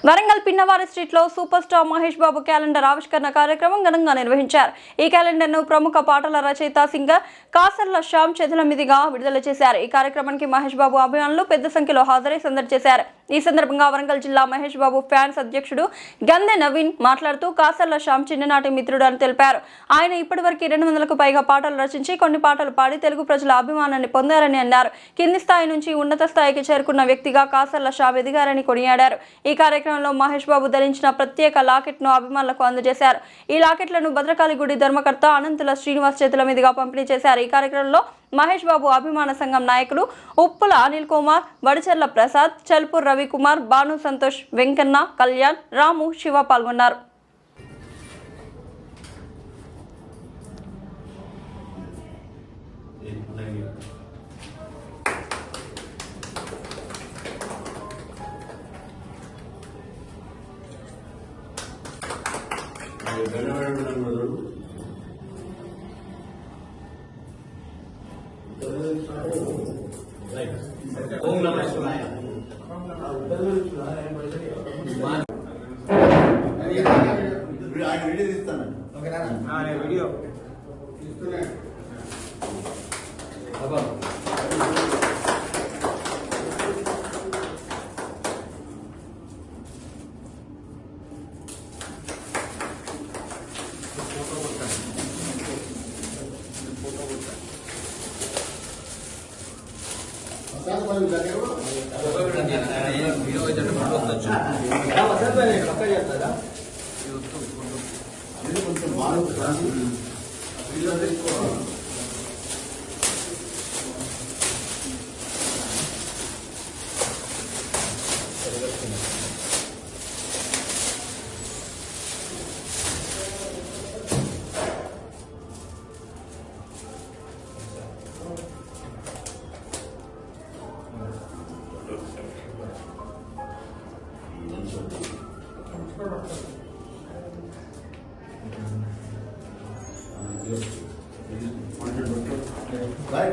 Warangal పిన్నవారి street లో super star Mahesh Babu calendar ఆవిష్కరణ కార్యక్రమం ఘనంగా నిర్వహించారు. ఈ క్యాలెండర్ ను ప్రముఖ పాటల రచయిత సింగర్ కాసర్ల శ్యామ్ చేతుల మీదుగా విడుదల చేశారు. ఈ కార్యక్రమానికి మహేష్ బాబు అభిమానులు పెద్ద సంఖ్యలో హాజరై సందడి చేశారు. ఈ సందర్భంగా వరంగల్ జిల్లా మహేష్ బాబు ఫ్యాన్స్ అధ్యక్షుడు గందె నవీన్ మాట్లాడుతూ కాసర్ల శ్యామ్ చిన్ననాటి మిత్రుడు అని తెలిపారు. ఆయన ఇప్పటివరకు 200కు పైగా పాటలు రచించి కొన్ని పాటలు పాడి తెలుగు ప్రజల అభిమానాన్ని పొందారని అన్నారు. కింది స్థాయి నుంచి ఉన్నత స్థాయికి చేరుకున్న వ్యక్తిగా కాసర్ల శ్యామ్ ఎదిగారని కొనియాడారు. ఈ కార్యక్రమంలో మహేష్ బాబు ధరించిన ప్రత్యేక లాకెట్ ను అభిమానులకు అందజేశారు. ఈ లాకెట్లను భద్రకాళి గుడి ధర్మకర్త అనంతుల శ్రీనివాస్ చేతుల మీదుగా పంపిణీ చేశారు. ఈ కార్యక్రమంలో మహేష్ బాబు అభిమాన సంఘం నాయకులు ఉప్పుల అనిల్ కుమార్, వడిచెర్ల ప్రసాద్, చల్పూర్ రవికుమార్, బాను సంతోష్, వెంకన్న, కళ్యాణ్, రాము, శివ పాల్గొన్నారు. ఓం నమః శివాయ. వీడియో తీస్తాను. వీడియో తీస్తున్నా. Right.